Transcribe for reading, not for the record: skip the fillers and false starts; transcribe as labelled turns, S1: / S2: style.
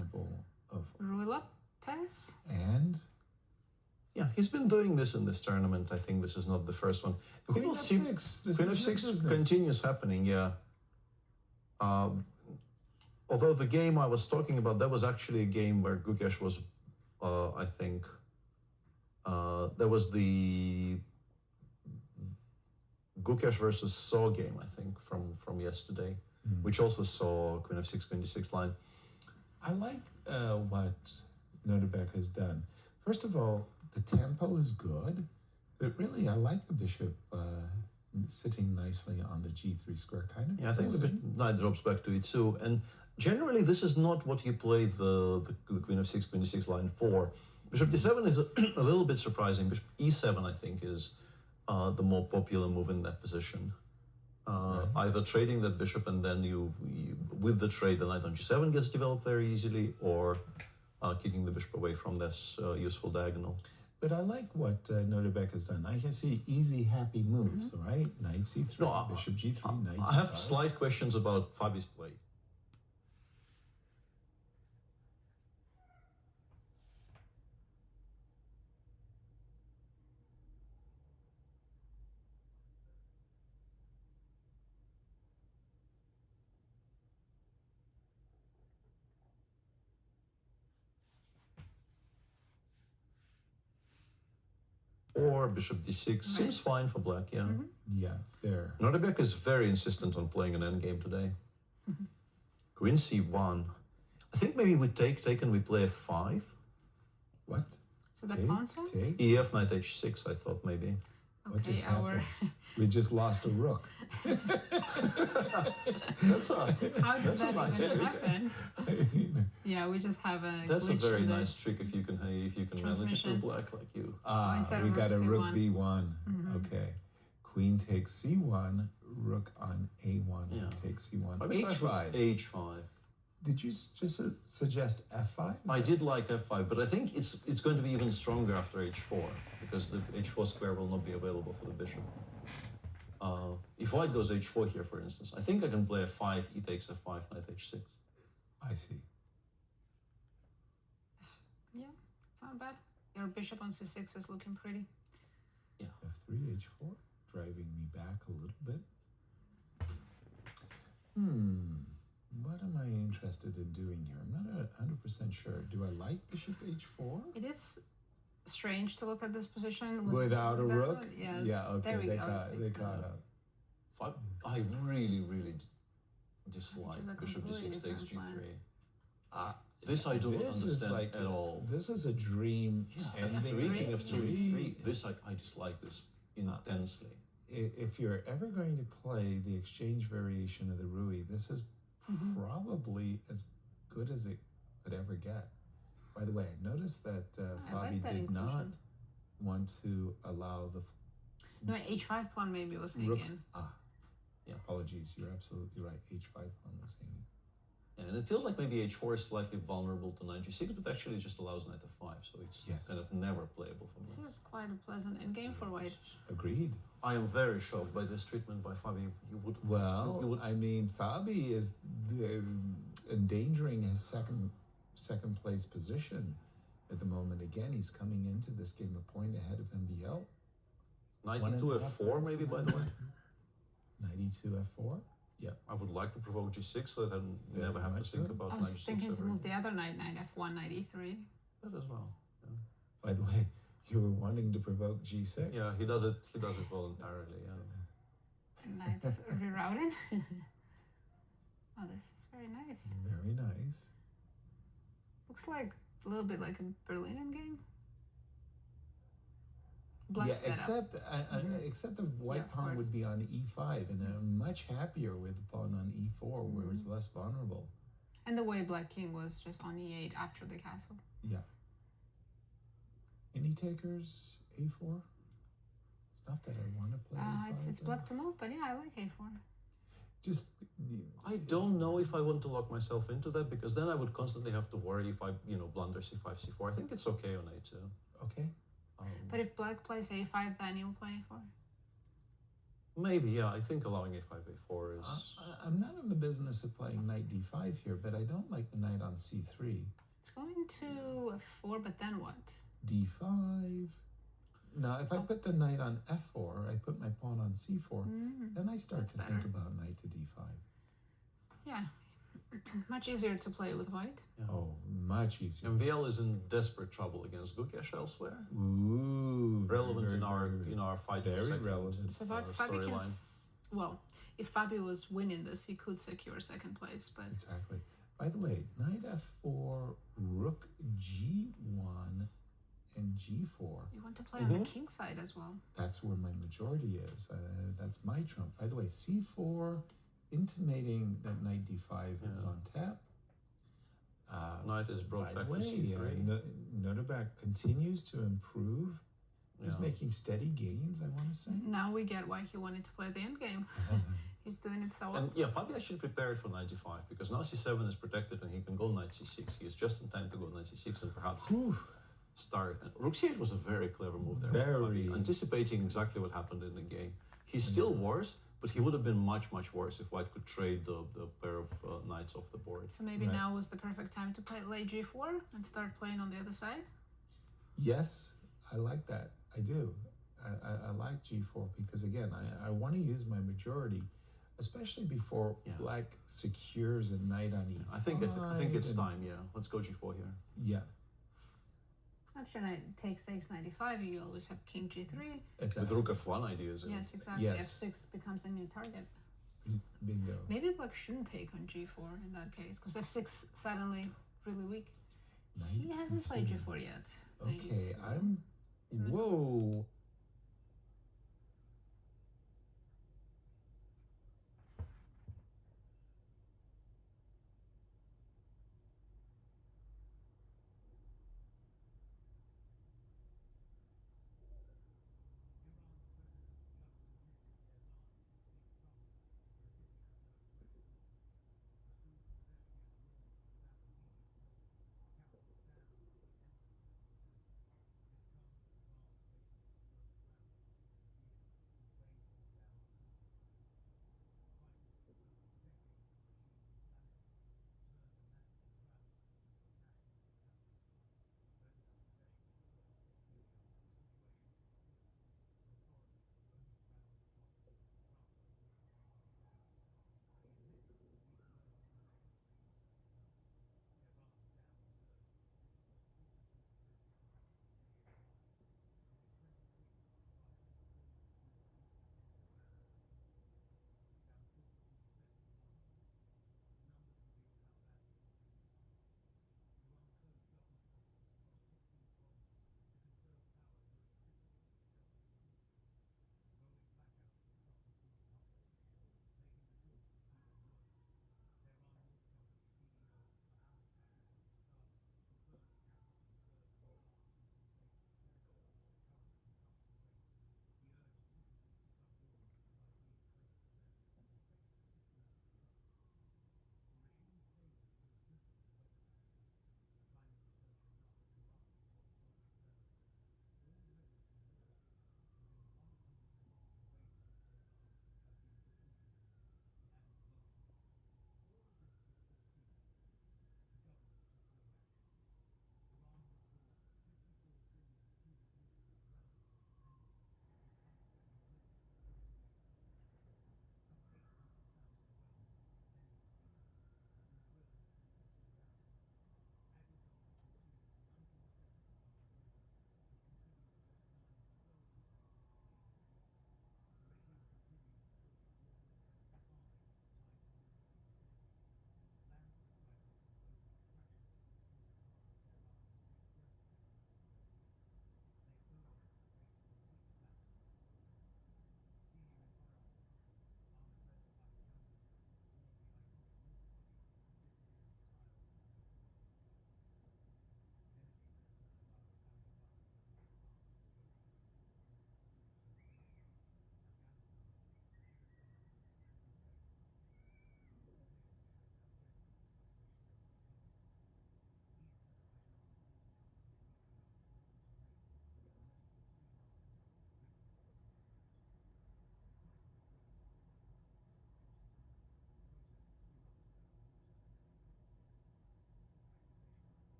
S1: reasonable of
S2: Rui Lopez.
S1: and
S3: Yeah, he's been doing this in this tournament. I think this is not the first one.
S1: Queen
S3: We'll
S1: of
S3: see.
S1: six. This
S3: Queen
S1: is
S3: of
S1: your
S3: six
S1: business.
S3: continues happening, yeah. Although the game I was talking about, that was actually a game where Gukesh was, I think, there was the Gukesh versus Saw game, I think, from yesterday, which also saw Queen of six, Queen d6 line.
S1: I like what Nodirbek has done. First of all, the tempo is good, but really I like the bishop sitting nicely on the g3 square kind of.
S3: Yeah, I think the knight drops back to e2, and generally this is not what you play the Queen of six, Queen d6 line for. Bishop d7 is a little bit surprising. Bishop e7, I think, is the more popular move in that position. Either trading that bishop and then you with the trade the knight on g7 gets developed very easily, or kicking the bishop away from this useful diagonal.
S1: But I like what Nodirbek has done. I can see easy, happy moves, right? Knight c3,
S3: No,
S1: bishop g3, knight
S3: I have
S1: g5.
S3: slight questions about Fabi's play. Or bishop d6 seems fine for black, yeah.
S1: Yeah, fair.
S3: Nodirbek is very insistent on playing an endgame today. Queen c1. I think maybe we take and we play f5.
S1: What?
S2: So the pawn side?
S1: Take?
S3: EF knight h6, I thought maybe.
S1: What
S2: Okay,
S1: just
S2: our
S1: happened? We just lost a rook.
S3: That's a
S2: how did
S3: That's a
S2: that
S3: nice
S2: even
S3: trick.
S2: happen? Yeah, we just have a
S3: that's a
S2: glitch
S3: very
S2: in the
S3: nice trick if you can manage it
S2: transmission.
S3: with black like you.
S2: instead
S1: We
S2: of
S1: got a
S2: rook
S1: rook
S2: C1.
S1: b1. Okay. Queen takes c1, rook on a1,
S3: Yeah.
S1: takes c1,
S3: Maybe start with
S1: h5.
S3: h5.
S1: Did you just suggest f5?
S3: I did like f5, but I think it's going to be even stronger after h4 because the h4 square will not be available for the bishop. If white goes h4 here, for instance, I think I can play f5, e takes f5, knight h6.
S1: I see.
S2: Yeah, it's not bad. Your bishop on c6 is looking pretty.
S1: f3, h4, driving me back a little bit. What am I interested in doing here? I'm not 100% sure. Do I like bishop h4?
S2: It is strange to look at this position
S1: Without a
S2: that
S1: rook?
S2: one. Yeah,
S1: Yeah, okay,
S2: there we
S1: they
S2: go.
S1: caught
S2: It's
S1: up.
S3: I really, really dislike
S2: a
S3: bishop
S2: completely
S3: d6 takes
S2: different
S3: g3.
S1: Uh,
S3: This I don't
S1: This is
S3: understand
S1: like
S3: at all.
S1: This is a dream ending.
S3: F3, king of 2,
S1: Three.
S3: e3. This I dislike this intensely.
S1: If you're ever going to play the exchange variation of the Rui, this is probably as good as it could ever get. By the way, I noticed that
S2: I
S1: Fabi
S2: like that
S1: did not
S2: inclusion.
S1: want to allow the
S2: No, h5 pawn maybe was
S1: rooks.
S2: hanging.
S1: Yeah, apologies. You're absolutely right. H5 pawn was hanging.
S3: Yeah, and it feels like maybe h4 is slightly vulnerable to knight g6, but actually it just allows knight f5, so it's
S1: Yes.
S3: kind of never playable for
S2: This
S3: black.
S2: is quite a pleasant endgame for white.
S1: Agreed.
S3: I am very shocked by this treatment by Fabi. You would
S1: Well, I mean, Fabi is endangering his second place position at the moment. Again, he's coming into this game a point ahead of MVL.
S3: knight
S1: One
S3: e2
S1: and a half
S3: f4
S1: points
S3: maybe, by
S1: behind.
S3: the way.
S1: Knight e2 f4. Yeah.
S3: I would like to provoke g6 so that I
S1: Very
S3: never have to
S1: much
S3: think
S1: so.
S3: about
S2: I
S3: knight
S2: was
S3: g6
S2: thinking to
S3: ever
S2: move the
S3: again.
S2: other knight, knight f1, knight e3.
S3: That as well. Yeah.
S1: By the way, you were wanting to provoke g6.
S3: Yeah, he does it voluntarily, yeah.
S2: Knight's rerouting. Oh, this is very nice.
S1: Very nice.
S2: Looks like a little bit like a Berlin endgame. Black
S1: yeah,
S2: setup.
S1: except the white
S2: Yeah, of
S1: pawn
S2: course.
S1: would be on e5, and I'm much happier with the pawn on e4, where it's less vulnerable.
S2: And the way black king was just on e8 after the castle.
S1: Yeah. Any takers a4? It's not that I want to play a5.
S2: It's
S1: though.
S2: black to move, but yeah, I like a4.
S1: Just
S3: I don't know if I want to lock myself into that because then I would constantly have to worry if I, blunder c5, c4. I think it's okay on a2.
S1: okay.
S2: But if black plays a5, then you'll play a4.
S3: Maybe, yeah. I think allowing a5, a4 is...
S1: I'm not in the business of playing knight d5 here, but I don't like the knight on c3.
S2: It's going to f4, but then what?
S1: d5. Now, if I put the knight on f4, I put my pawn on c4, then I start to think about knight to d5.
S2: Yeah, much easier to play with white.
S3: Yeah.
S1: Oh, much easier.
S3: MVL is in desperate trouble against Gukesh elsewhere.
S1: Ooh,
S3: Relevant
S1: very,
S3: in our fight.
S1: very relevant.
S2: So Fabi can, well, if Fabi was winning this, he could secure second place, but...
S1: Exactly. By the way, knight f4, rook g1, and g4.
S2: You want to play on the king side as well.
S1: That's where my majority is. That's my trump. By the way, c4, intimating that knight d5 is on tap.
S3: Knight is brought back to
S1: way,
S3: c3.
S1: Nodirbek continues to improve. He's making steady gains, I want to say.
S2: Now we get why he wanted to play the endgame. He's doing it so well.
S3: And yeah, Fabi actually prepared for knight d5 because now c7 is protected and he can go knight c6. He is just in time to go knight c6 and perhaps start. And rook c8 was a very clever move there.
S1: Very.
S3: Anticipating exactly what happened in the game. He's still worse, but he would have been much, much worse if white could trade the pair of knights off the board.
S2: So maybe now was the perfect time to play late g4 and start playing on the other side?
S1: Yes, I like that. I do. I like g4 because, again, I want to use my majority, especially before black secures a knight on e5.
S3: I think it's time, yeah. Let's go g4 here.
S1: Yeah.
S2: After knight takes 95, you always have king g3.
S1: Exactly.
S3: With rook f1 ideas.
S2: Yes, exactly.
S1: Yes.
S2: f6 becomes a new target.
S1: Bingo.
S2: Maybe black shouldn't take on g4 in that case, because f6 suddenly really weak. He hasn't played g4 yet.
S1: Okay, whoa.